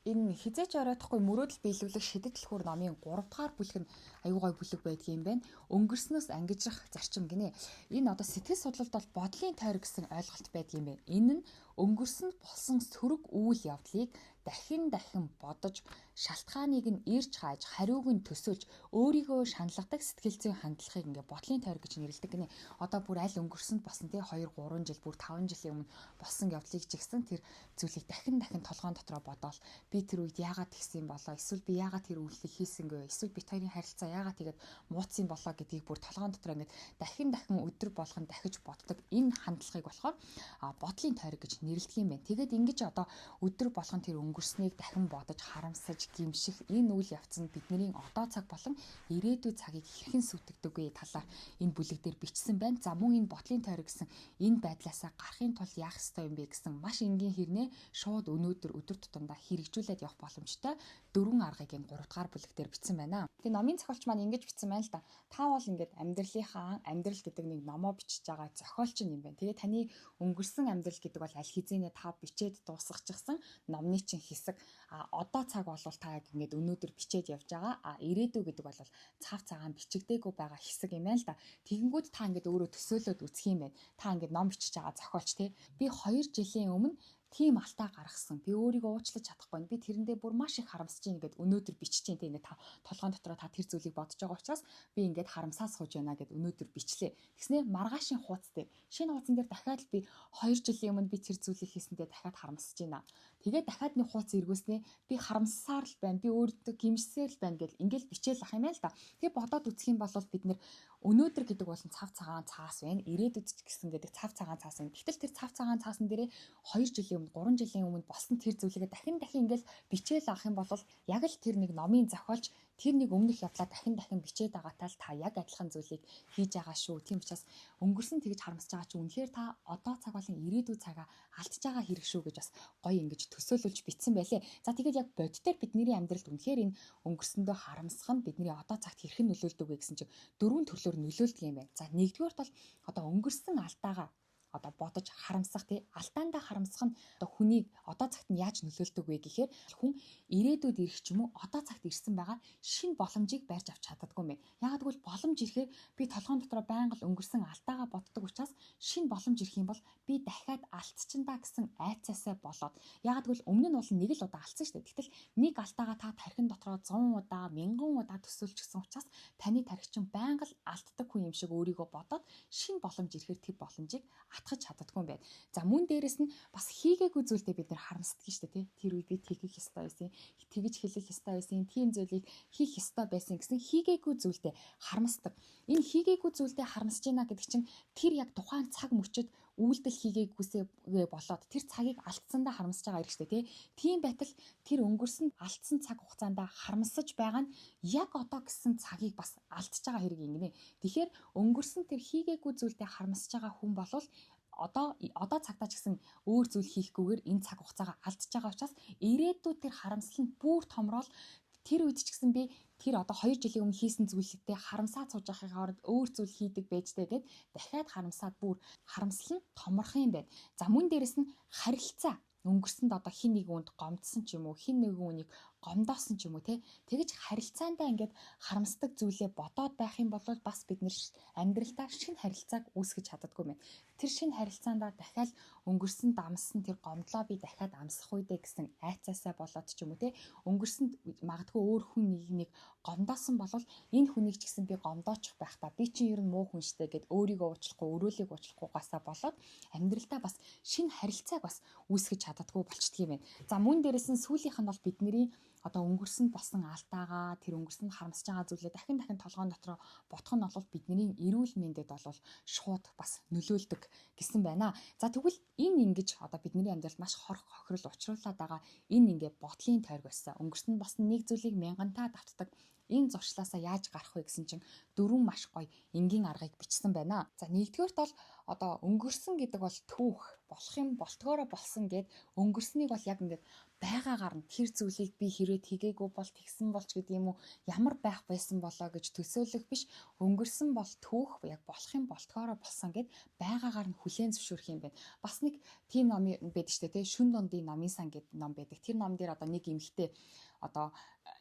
Энэ хизээч оройтхгүй мөрөөдөл биелүүлэх шидэт дэлхүүр номын 3 дугаар бүлэг нь аюу гай бүлэг байдгийн юм байна. Өнгөрснөөс ангижрах зарчим гинэ. Энэ одоо сэтгэл судлалд бол бодлын тойр гэсэн ойлголт байдгийн байна. Энэ нь өнгөрсөнд болсон сөрөг үйл явдлыг дахин бодож шалтгааныг нь ирж хааж хариуг нь төсөөлж өөрийгөө шаналгадаг сэтгэл зүйн хандлагыг ингээ бодлын тойр гэж нэрлэдэг гинэ. Одоо бүр аль өнгөрсөнд болсон тий 2 3 жил бүр 5 жилийн өмнө болсон явдлыг жигсэн тэр зүйлийг дахин толгоон дотроо бодоол би тэр үед яагаад тэгсэн болоо, эсвэл би яагаад тэр үйлдэлийг хийсэнгүй, эсвэл бит хоёрын харилцаа яагаад тэгээд муудсан болоо гэдгийг бүр толгоон дотор ингээд дахин өдөр болгон дахиж боддог энэ хандлагыг болохоор бодлын тойрог гэж нэрлэдэг юм байна. Тэгээд ингэж одоо өдөр болгон тэр өнгөрснийг дахин бодож харамсаж гимших энэ үйл явц нь бидний одоо цаг болон ирээдүйн цагийг хэрхэн сүтгдэг вэ талаар энэ бүлэг дээр бичсэн байна. За мөн энэ бодлын тойрог гэсэн энэ байдлаасаа гарахын тулд яах ёстой юм бэ гэсэн маш энгийн хэрнээ шууд өнөөдөр өдөр тутамдаа хэрэгжүүлээд явах боломжтой 4 аргыг энэ 3 дугаар бүлэг дээр бичсэн байна. Тэгээ номын зохиолч маань ингэж бичсэн байна л да. Та бол ингээд амьдрал гэдэг нэг номоо бичиж байгаа зохиолч юм байна. Тэгээ таны өнгөрсөн амьдрал гэдэг бол аль хэзээ та бичээд дуусгачихсан номны чинь хэсэг. Одоо цаг бол та ингээд өнөөдөр бичээд явж байгаа. Ирээдүй гэдэг бол цав цагаан бичигдээгүй байгаа хэсэг юм байна л да. Тэгэнгүүт та ингээд өөрөө төсөөлөд үзэх юм байна. Та ингээд ном бичиж байгаа зохиолч тий. Би 2 жилийн өмнө тийм алтаа гаргасан. Би өөрийгөө уучлаж чадахгүй. Би тэрэндээ бүр маш их харамсаж байна гэдээ өнөөдөр бичиж дээ. Ингээд та толгойн дотроо та тэр зүйлийг бодож байгаа учраас би ингээд харамсаа сууж байна гэдээ өнөөдөр бичлээ. Тэгснээр маргаашийн хуудас дээр шинэ хуудсан дээр дахиад би 2 жилийн өмнө би тэр зүйлийг хийсэндээ дахиад харамсаж байна. Тэгээд дахиад нэг хуудас эргүүлснээр би харамссаар л байна. Би өөртөө гимшсээр л байна гэдээ ингээд бичээл ах юм байл та. Тэгээ бодоод үзэх юм бол бид нэр өнөөдөр гэдэг бол цав цагаан цаас байна. Ирээдүйд ч гэсэн гэдэг цав цагаан цаас байна. Гэтэл тэр цав цагаан цаасан дээрээ 2 жилийн өмнө 3 жилийн өмнө болсон тэр зүйлээ дахин ингээл бичээл авах юм бол яг л тэр нэг номын зохиолч тэр нэг өмнөх явдлаа дахин бичээд байгаатай л та яг адилхан зүйлийг хийж байгаа шүү. Тийм учраас өнгөрсөн тэгж харамсаж байгаа чи үнэхээр та одоо цаг болон ирээдүйн цагаа алдчихж байгаа хэрэг шүү гэж бас гоё ингэж төсөөлүүлж бичсэн байлээ. За тэгээд яг бодитоор бидний амьдралд үнэхээр энэ өнгөрсөндөө харамсах нь бидний одоо цагт хэрхэн нөлөөлдөг вэ гэсэн чинь 4 төрлөөр нөлөөлдөг юм байна. За нэгдүгээрт бол одоо өнгөрсөн алдаагаа одоо бодож харамсах тий алдаандаа харамсах нь одоо хүнийг одоо цагт нь яаж нөлөөлдөг вэ гэхээр хүн ирээдүйд ирэх ч юм уу одоо цагт ирсэн байгаа шинэ боломжийг барьж авч чаддаггүй юм байна. Ягаад гэвэл боломж ирэхээр би толгойн дотроо байнга л өнгөрсөн алдаагаа боддог учраас шинэ боломж ирэх юм бол би дахиад алдчихна гэсэн айцаасаа болоод ягаад гэвэл өмнө нь бол нэг л удаа алдсан шүү дээ. Гэтэл нэг алдаагаа та тархин дотроо 100 удаа 1000 удаа төсөөлчихсөн учраас таны тархичин байнга л алддаг хүн юм шиг өөрийгөө бодоод шинэ боломж ирэхээр тэр боломжийг атгах чаддаггүй юм байна. За мөн дээрэс нь бас хийгээгүй зүйлдээ бид нэр харамсдаг шүү дээ тий. Тэр үед би тэгэх ёстой байсан, тэгж хэлэх ёстой байсан, тийм зүйлийг хийх ёстой байсан гэсэн хийгээгүй зүйлдээ харамсдаг. Энэ хийгээгүй зүйлдээ харамсаж байна гэдэг чинь тэр яг тухайн цаг мөчид үйлдэл хийгээгүйсээ болоод тэр цагийг алдсандаа харамсаж байгаа хэрэг шүү дээ тий. Тийм байтал тэр өнгөрсөн алдсан цаг хугацаанд харамсаж байгаа нь яг одоо гэсэн цагийг бас алдчихж байгаа хэрэг юм гинэ. Тэгэхээр өнгөрсөн тэр хийгээгүй зүйлдээ харамсаж байгаа хүн болвол одоо цагтаа ч гэсэн өөр зүйл хийхгүйгээр энэ цаг хугацаагаа алдчихж байгаа учраас ирээдүйд тэр харамсал нь бүр томрол тэр үед ч гэсэн би тэр одоо 2 жилийн өмнө хийсэн зүйлүүдтэй харамсаад сууж байхын оронд өөр зүйл хийдэг байжтэй гэд дахиад харамсаад бүр харамсал нь томрох юм байна. За мөн дээрэс нь харилцаа өнгөрсөнд одоо хин нэг үнд гомдсон ч юм уу хин нэгэн үнийг гомдоосон ч юм уу тэгэж харилцаандаа ингээд харамсдаг зүйлээ бодоод байх юм бол бас бид нэр амьдралдаа шинэ харилцааг үүсгэж чаддаггүй юм. Тэр шинэ харилцаандаа дахиад өнгөрсөнд амссан тэр гомдлоо би дахиад амсах үедээ гэсэн айцаасаа болоод ч юм уу өнгөрсөнд магадгүй өөр хүн нэг гомдоосон бол энэ хүнийг ч гэсэн би гомдоочих байх та би чинь ер нь муу хүн штэ гэд өөрийгөө уучлахгүй өрөөлийг уучлахгүйгаасаа болоод амьдралдаа бас шинэ харилцааг бас үүсгэж чаддаггүй болчдөг юм байна. За мөн дээрээс нь сүүлийнх нь бол бидний одоо өнгөрсөнд болсон алдаагаа тэр өнгөрсөнд харамсаж байгаа зүйлээ дахин толгойн дотроо бодох нь бол бидний эрүүл мэндэд бол шууд бас нөлөөлдөг гэсэн байна. За тэгвэл энэ ингэж одоо бидний амьдралд маш хохирол учруулад байгаа энэ ингээ бодлын тойрог байсан. Өнгөрсөнд болсон нэг зүйлийг мянгантаа давтдаг энэ зуршлаасаа яаж гарах вэ гэсэн чинь 4 маш гоё энгийн аргыг бичсэн байна. За нэгдүгээрт бол одоо өнгөрсөн гэдэг бол түүх болох юм болтгоороо болсон гэд өнгөрснийг бол яг ингээд байгаагаар нь тэр зүйлийг би хэрэг хийгээгүй бол тэгсэн болч гэдэг юм уу, ямар байх байсан болоо гэж төсөөлөх биш, өнгөрсөн бол түүх яг болох юм болтгоороо болсон гэд байгаагаар нь хүлээн зөвшөөрөх юм байна. Бас нэг тийм ном байдаг шүү дээ, шүн дундын намын сан гэдэг ном байдаг. Тэр ном дээр одоо нэг эмэгтэй одоо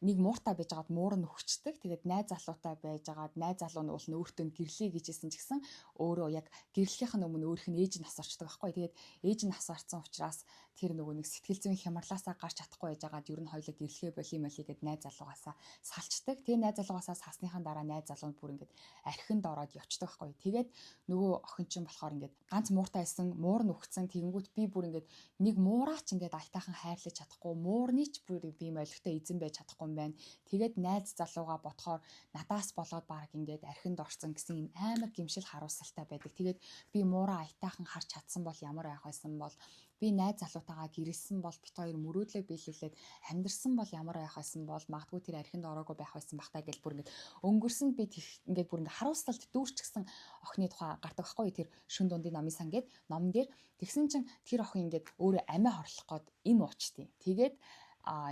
нэг мууртай байжгаад муур нь өгчдөг. Тэгээд найз залуутай байжгаад найз залуу нь бол өөртөө гэрлэе гэжсэн ч гэсэн өөрөө яг гэрлэхийнх нь өмнө өөрх нь ээж нь асуурчдаг байхгүй. Тэгээд ээж нь асуурсан учраас тэр нөгөө нэг сэтгэл зүйн хямралаасаа гарч чадахгүй байжгаад ер нь хоёлоо гэрлэхээ болио мали гэд найз залуугаасаа салчдаг. Тэгээд найз залуугаасаа салсныхаа дараа найз залуу нь бүр ингээд архинд ороод явцдаг байхгүй. Тэгээд нөгөө охин чинь болохоор ингээд ганц мууртай байсан, муур нь өгцөн. Тэгэнгүүт би бүр ингээд нэг муураач ингээд аятайхан хайрлаж чадахгүй, муурны ч бүр би молигтой эзэн байж чадахгүй юм байна. Тэгээд найз залууга бодохоор надаас болоод баг ингээд архинд орсон гэсэн юм амар гимшил харуулсалтай байдаг. Тэгээд би муураа аятайхан харж чадсан бол ямар байх байсан бол, би найз залуутайгаа гэрэлсэн бол, бит хоёр мөрөөдлөө биелүүлээд амьдэрсэн бол ямар байх байсан бол, магадгүй тэр архинд ороогүй байх байсан бахтаа гэж бүр ингээд өнгөрсөнд би ингээд бүр ингээд харуулсалт дүүрчихсэн охины тухай гардаг байхгүй. Тэр шүн дундын намын сан гэдэг ном дээр тэгсэн чинь тэр охин ингээд өөрөө амиа хорлох гээд им уучтیں۔ Тэгээд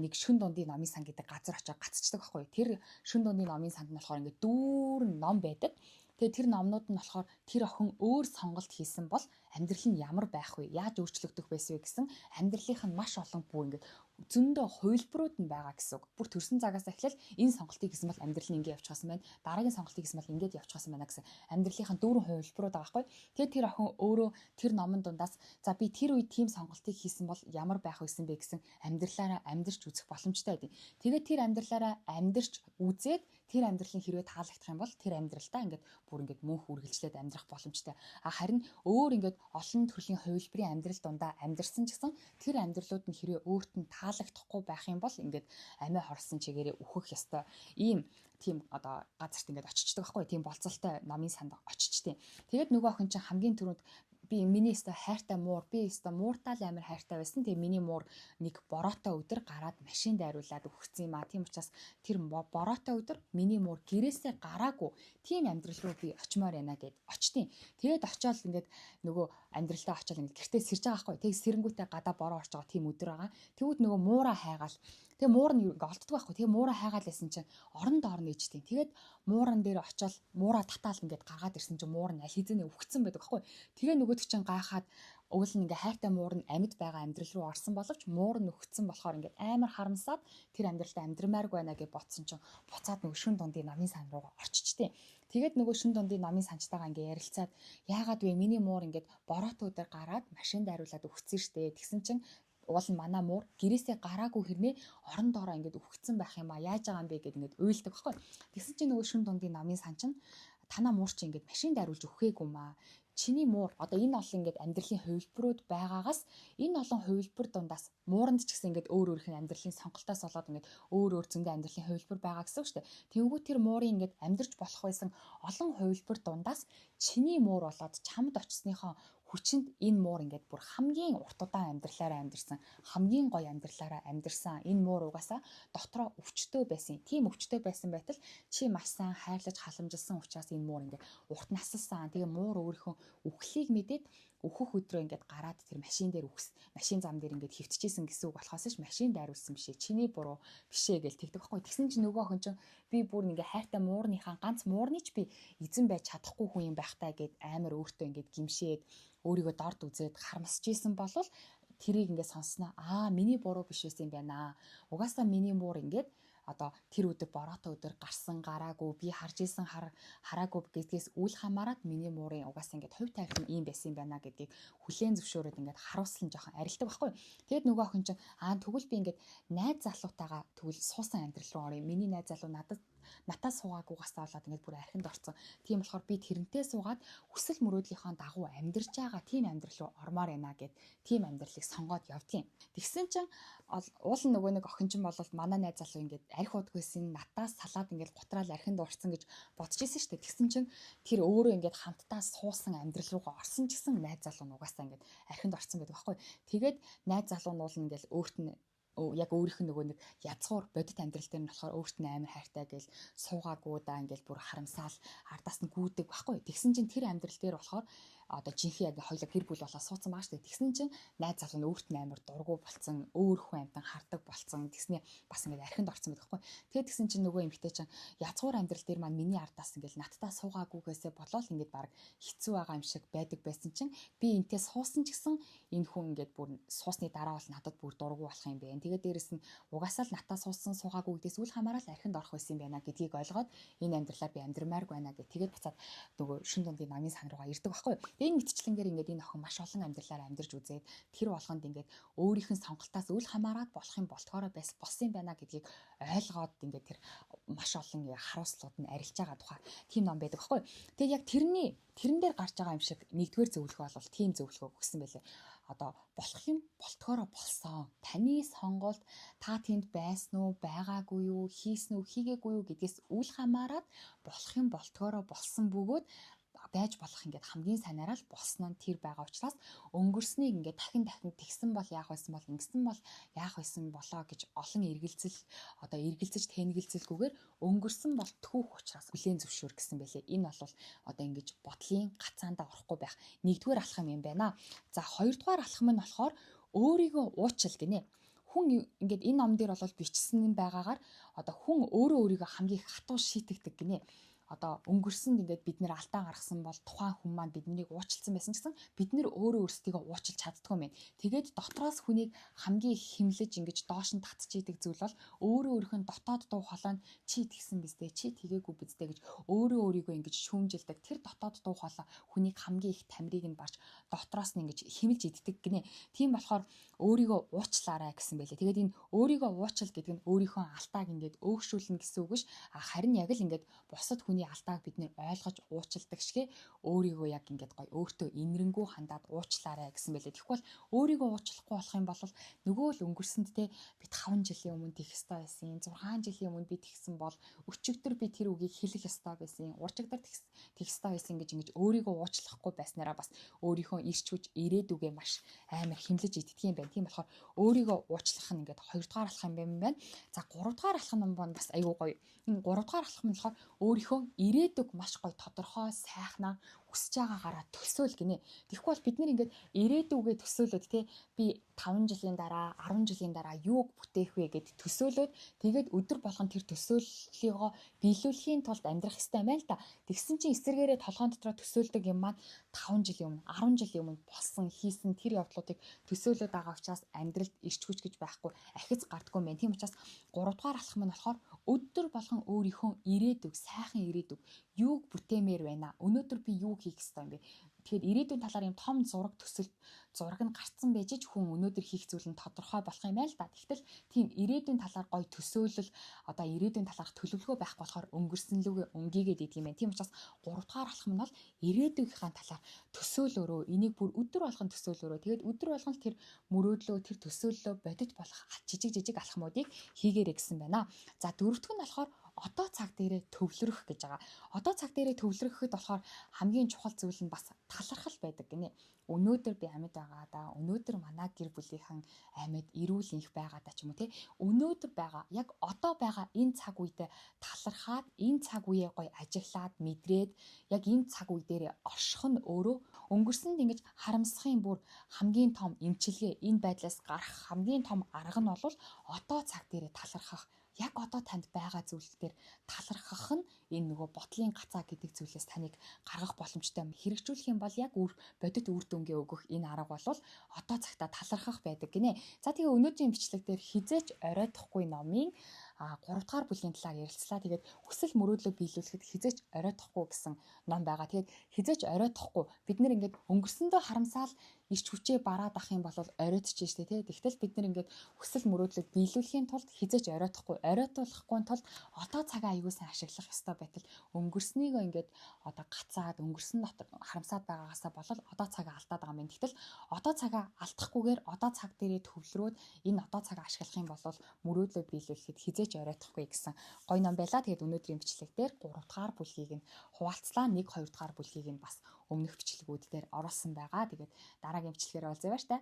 нэг шүн дундын намын сан гэдэг газар очиж гацчихдаг байхгүй. Тэр шүн дундын намын санд нь болохоор ингээд дүүрэн ном байдаг. Тэгээ тэр номнууд нь болохоор тэр охин өөр сонголт хийсэн бол амьдрал нь ямар байх вэ? Яаж өөрчлөгдөх байсан вэ гэсэн амьдралынх нь маш олон бүх ингээд зөндөө хувилбарууд нь байгаа гэсэн үг. Бүр төрсэн цагаас эхлээл энэ сонголтыг хийсэн бол амьдрал нь ингэ явчихсан байна. Дараагийн сонголтыг хийсэн бол ингэж явчихсан байна гэсэн амьдралынх нь дөрвөн хувилбарууд байгаа байхгүй. Тэгээд тэр охин өөрөө тэр номон дундаас за би тэр үед тийм сонголтыг хийсэн бол ямар байх байсан бэ гэсэн амьдралаараа амьдарч үзэх боломжтой байдیں۔ Тэгээд тэр амьдралаараа амьдарч үзээд тэр амьдралын хэрвээ таалагдах юм бол тэр амьдралтаа ингээд бүр ингээд мөнх үргэлжлээд амьдрах боломжтой. Харин өөр ингээд олон төрлийн хувилбарын амьдрал дундаа амьдарсан ч гэсэн тэр амьдралууд нь хэрвээ өөрт нь таалагдахгүй байх юм бол ингээд амиа хорсон чигээрээ үхэх ёстой. Ийм тийм одоо газарт ингээд очичдаг байхгүй. Тийм болцолтой намын санд очичтیں۔ Тэгээд нөгөө охин чинь хамгийн түрүүнд би миний өстө хайртай муур, би өстө мууртай л амар хайртай байсан. Тэгээ миний муур нэг бороотой өдөр гараад машинд дайруулад өгсөн юм а. Тийм учраас тэр бороотой өдөр миний муур гэрээсээ гараагүй. Тийм амьдрал руу би очимоор байна гэд очтیں۔ Тэгээд очиод ингээд нөгөө амьдралтаа очиод ингээд гэртээ сэрж байгаа байхгүй. Тэгээд сэрэнгүүтээ гадаа бороо орж байгаа тийм өдөр байгаа. Тэгвэл нөгөө муураа хайгаал. Тэгээ муур нь олддог байхгүй. Тэгээ муураа хайгаал байсан чинь орон доор нь ээжтэй. Тэгээд мууран дээр очиод муураа татаал ингээд гаргаад ирсэн чинь муур нь аль хэзээ үхсэн байдаг байхгүй. Тэгээ нөгөөд чинь гайхаад уул нь ингээ хайртай муур нь амьд байгаа амьдрал руу орсон боловч муур нь өгцсөн болохоор ингээ амар харамсаад тэр амьдралтай амьдрмааргүй байна гэж бодсон чинь буцаад нөгөө шүн дундын намын сан руу орчичтیں۔ Тэгээд нөгөө шүн дундын намын санчтайгаа ингээ ярилцаад яагаад вэ миний муур ингээд бороотой өдөр гараад машин дайруулад өгцсөн штэ. Тэгсэн чинь уул нь манай муур гэрээсээ гараагүй хэрнээ орон доороо ингээд үхсэн байх юм а. Яаж байгаа юм бэ гэд ингээд уйлдаг байхгүй. Тэгсэн чинь нөгөө шүн дундын намын сан чинь танаа муур чи ингээд машин дайруулж өгөхгүй юм а. Чиний муур одоо энэ олон ингээд амьдралын хувилбарууд байгаагаас энэ олон хувилбар дундаас мууранд ч гэсэн ингээд өөр өөрхийн амьдралын сонголтоос болоод ингээд өөр өөр зөндөө амьдралын хувилбар байгаа гэсэн үг шүү дээ. Тэнгүү тэр муурын ингээд амьдрч болох байсан олон хувилбар дундаас чиний муур болоод чамд очсныхоо хүчинд энэ муур ингээд бүр хамгийн урт удаан амьдралаараа амьдэрсэн, хамгийн гоё амьдралаараа амьдэрсэн. Энэ муур угаасаа дотроо өвчтөө байсан. Тийм өвчтөө байсан байтал чи маш сайн хайрлаж халамжилсан учраас энэ муур ингээд урт насалсан. Тэгээ муур өөрийнхөө үхлийг мэдээд өөхөх өдрөө ингээд гараад тэр машин дээр машин зам дээр ингээд хөвтчихсэн гэсэн үг болохоос ш машин дайруулсан бишээ. Чиний буруу бишээ гэж тэгдэг байхгүй. Тэгсэн чинь нөгөө охин чинь би бүр ингээд хайртай муурныхаа ганц муурны ч би эзэн байж чадахгүй хүн юм байх таа гэд амар өөртөө ингээд гимшээд өөрийгөө дорд үзээд харамсаж исэн болвол тэрийг ингээд сонсноо. Миний буруу биш байсан юм байна. Угаасаа миний муур ингээд одоо тэр өдөр бороотой өдөр гарсан гараагүй би харж исэн хараагүй гэдгээс үл хамааран миний муурын угаасаа ингээд хувь тавих нь ийм байсан юм байна гэдгийг хүлээн зөвшөөрөөд ингээд харуулсан жоохон арилдаг байхгүй. Тэгэд нөгөө охин чинь тэгвэл би ингээд найз залуутайгаа тэгвэл суусан амьдрал руу орё. Миний найз залуу натаа суугаагүйгаас болоод ингээд бүр архинд орцсон. Тийм болохоор би тэрнтэй суугаад хүсэл мөрөөдлийнхөө дагуу амьдарч байгаа тийм амьдрал руу ормоор байна гэд тийм амьдралыг сонгоод явдгийн. Тэгсэн чинь уул нөгөө нэг охин чинь бол манай найз залуу ингээд арх удаггүйсэн натаас салаад ингээд гутраал архинд орцсон гэж бодож исэн шүү дээ. Тэгсэн чинь тэр өөрөө ингээд хамтдаа суусан амьдрал руугаа орсон ч гэсэн найз залуу нугасаа ингээд архинд орцсон байдаг байхгүй. Тэгээд найз залуу нь уул ингээд өөрт нь яг өөрийнх нь нөгөө нэг язгуур бодит амьдрал дээр нь болохоор өөрт нь амар хайртай гэл суугаагуудаа ингээл бүр харамсаал ардаас нь гүйдэг байхгүй. Тэгсэн чинь тэр амьдрал дээр болохоор одоо жинхэнэ яг хоёлаа гэр бүл болоо суудсан байгаа шүү дээ. Тэгсэн чинь найз залуу нь өөрт нь амар дургу болцсон, өөр хүн амьтан хардаг болцсон. Тэгснээ бас ингээд архинд орцсон байдаг хгүй. Тэгээд тэгсэн чинь нөгөө эмэгтэй чинь язгуур амьдрал дээр маань миний ардаас ингээд надтай суугаагүйгээсээ болоод ингээд баг хэцүү байгаа юм шиг байдаг байсан чинь би энтэй суусан ч гэсэн энэ хүн ингээд бүр суусны дараа бол надад бүр дургу болох юм бэ. Тэгээд дээрэс нь угаасаа л надтай суусан суугаагүй гэдээс үл хамааран архинд орох байсан юм байна гэдгийг ойлгоод энэ амьдралаар би амьдрмааргүй байна гэх. Тэгээд буцаад нөгөө шин дундын намын сан руугаа ирдэг байхгүй. Энэ мэтчлэнгээр ингээд энэ охин маш олон амьдралаар амьдарч үзээд тэр болгонд ингээд өөрийнх нь сонголтоос үл хамааран болох юм болтгоороо болсон юм байна гэдгийг ойлгоод ингээд тэр маш олон харуулслууд нь арилж байгаа тухай тийм ном байдаг байхгүй. Тэгээд яг тэрэн дээр гарч байгаа юм шиг нэгдүгээр зөвлөгөө бол тийм зөвлөгөө өгсөн байлээ. Одоо болох юм болтгоороо болсон. Таны сонголт та тэнд байсан уу, байгаагүй юу, хийсэн үү, хийгээгүй юу гэдгээс үл хамааран болох юм болтгоороо болсон бөгөөд байж болох ингээд хамгийн сайнараа л болсон нь тэр байгаа учраас өнгөрснийг ингээд дахин тэгсэн бол яах байсан бол ингэсэн бол яах байсан болоо гэж олон эргэлзэж тэнэгэлзэлгүйгээр өнгөрсөн бол түүх учраас бүлээн зөвшөөр гэсэн байлээ. Энэ бол одоо ингэж бодлын гацаандаа орохгүй байх нэгдүгээр алхам юм байна. За хоёрдугаар алхам нь болохоор өөрийгөө уучил гинэ. Хүн ингээд энэ ном дээр бол бичсэн байгаагаар одоо хүн өөрийгөө хамгийн их хатуу шийтгдэг гинэ. Одоо өнгөрсөнд ингээд бид нэр алдаа гаргасан бол тухайн хүн маань биднийг уучлсан байсан гэсэн бид нэр өөрөө өөрсдийгөө уучлж чаддгүй юм. Тэгээд дотроос хүнийг хамгийн их хэмлэж ингэж доош нь татчихийдэг зүйл бол өөрөө өөрийнх нь дотоод дуу хоолой нь чи тэгсэн биз дээ, чи тэгээгүй биз дээ гэж өөрийгөө ингэж шүүмжилдэг. Тэр дотоод дуу хоолой хүнийг хамгийн их тамирыг нь барж дотроос нь ингэж хэмэлж иддэг гинэ. Тийм болохоор өөрийгөө уучлаарай гэсэн байлээ. Тэгээд энэ өөрийгөө уучил гэдэг нь өөрийнхөө алдааг ингээд өөгшүүлнэ гэсэн үг биш. Харин яг л ингээд бусад хүний алдааг бид нэр ойлгож уучилдаг шигэ өөрийгөө яг ингээд гоё өөртөө инэрэнгүү хандаад уучлаарай гэсэн байлээ. Тэгэхгүй бол өөрийгөө уучлахгүй болох юм бол нөгөө л өнгөрсөнд те би 5 жилийн өмнө тийх ёстой байсан. 6 жилийн өмнө би тэгсэн бол өчигдөр би тэр үгийг хэлэх ёстой байсан. Урчигдөр тэгх ёстой байсан гэж ингэж өөрийгөө уучлахгүй байснараа бас өөрийнхөө ирч хүч ирээдүгээ маш амар хэмлэж иддэг юм байна. Тийм болохоор өөрийгөө уучлах нь ингээд 2 дугаар алхам юм байна. За 3 дугаар алхам нь бас айгүй гоё. Энэ 3 дугаар алхам нь болохоор өөрийнхөө ирээдүг маш гоё тодорхой сайхнаар хүсэж байгаагаараа төсөөл гинэ. Тэгэхгүй бол бид нэр ингээд ирээдүгээ төсөөлөд те би 5 жилийн дараа 10 жилийн дараа юуг бүтээх вэ гэд төсөөлөд тэгээд өдөр болгон тэр төсөөллийгоо биелүүлэхийн тулд амьдрах хэрэгтэй байна л да. Тэгсэн чинь эсэргээрээ толгойн дотроо төсөөлдөг юм маань 5 жилийн өмнө 10 жилийн өмнө болсон хийсэн тэр явдлуудыг төсөөлөд байгаа учраас амьдралд ирч хүч гэж байхгүй ахиц гардггүй юм байна. Тийм учраас 3 дугаар алхам нь болохоор өдөр болгон өөрийнхөө ирээдүг сайхан ирээдүг юуг бүтээмээр байна. Өнөөдөр би юу хийх ёстой юм бэ? Тэгэхээр ирээдүйн талаар юм том зураг нь гарцсан байж ч хүн өнөөдөр хийх зүйл нь тодорхой болох юм байна л да. Тэгтэл тийм ирээдүйн талаар гоё төсөөлөл одоо ирээдүйн талаарх төлөвлөгөө байхгүй болохоор өнгөрсөн лүгээ өнгийгээд идэг юм байна. Тийм учраас 3 дугаар алхам нь бол ирээдүйнхээ талаар төсөөлөөрөө энийг бүр өдөр болгон төсөөлөөрөө. Тэгээд өдөр болгон тэр мөрөөдлөө тэр төсөөллөө бодит болох жижиг алхмуудыг хийгээрэй гэсэн байна. За дөрөвдөг нь болохоор одоо цаг дээрээ төвлөрөх гэж байгаа. Одоо цаг дээрээ төвлөрөхөд болохоор хамгийн чухал зүйл нь бас талархал байдаг гинэ. Өнөөдөр би амьд байгаа да. Өнөөдөр манай гэр бүлийнхэн амьд эрүүл энх байгаа да ч юм уу те. Өнөөдөр байгаа яг одоо байгаа энэ цаг үедээ талархаад энэ цаг үеэ гоё ажиглаад мэдрээд яг энэ цаг үе дээрээ орших нь өөрөө өнгөрсөнд ингэж харамсахын бүр хамгийн том эмчилгээ энэ байдлаас гарах хамгийн том арга нь бол одоо цаг дээрээ талархах. Яг одоо танд байгаа зүйл дээр талархах нь энэ нөгөө бодлын гацаа гэдэг зүйлээс таныг гаргах боломжтой хэрэгжүүлэх юм бол яг бодит үр дүнгээ өгөх энэ арга бол одоо цагта талархах байдаг гинэ. За тэгээ өнөөдрийн бичлэг дээр хизээч оройтхгүй номын 3 дугаар бүлгийн талаар ярилцлаа. Тэгээд хүсэл мөрөөдлөө биелүүлэхэд хизээч оройтхгүй гэсэн ном байгаа. Тэгээд хизээч оройтхгүй бид нэр ингээд өнгөрсөндөө харамсаал ирч хүчээ бараад ах юм бол оройтчих штэ тий. Тэгтэл бид нэр ингээд хүсэл мөрөөдлөө биелүүлэхийн тулд хизээч оройтуулахгүй тулд одоо цагаа аягүй сайн ашиглах ёстой байтал өнгөрснийгөө ингээд одоо гацаад өнгөрсөн дотор харамсаад байгаагаасаа болол одоо цагаа алдаад байгаа юм. Тэгтэл одоо цагаа алдахгүйгээр одоо цаг дээрээ төвлөрөөд энэ одоо цагаа ашиглах юм бол мөрөөдлөө биелүүлэхэд хизээч оройтхгүй гэсэн гоё ном байлаа. Тэгээд өнөөдрийн бичлэг дээр 3 дугаар бүлгийг нь хуваалцлаа. 1 2 дугаар бүлгийг нь бас өмнөх бичлэгүүд дээр оруулсан байгаа. Тэгээд дараагийн бичлэгээр уулзъя баяр та.